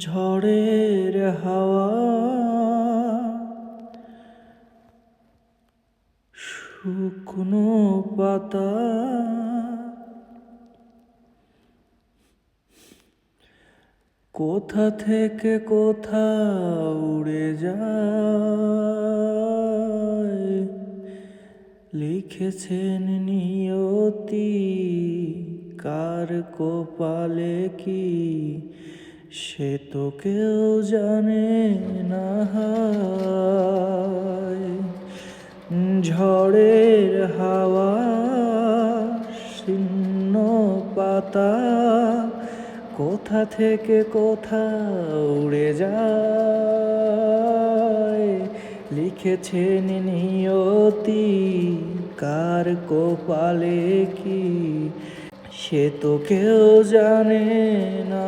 ঝড়ের হাওয়া শুকনো পাতা কোথা থেকে কোথা উড়ে যায়, লিখেছেন নিয়তি কার কপালে কি সে তো কেউ জানে না হায়। ঝড়ের হাওয়া শীর্ণ পাতা কোথা থেকে কোথা উড়ে যায়, লিখেছেন নিয়তি কার কপালে কি সে তো কেউ জানে না।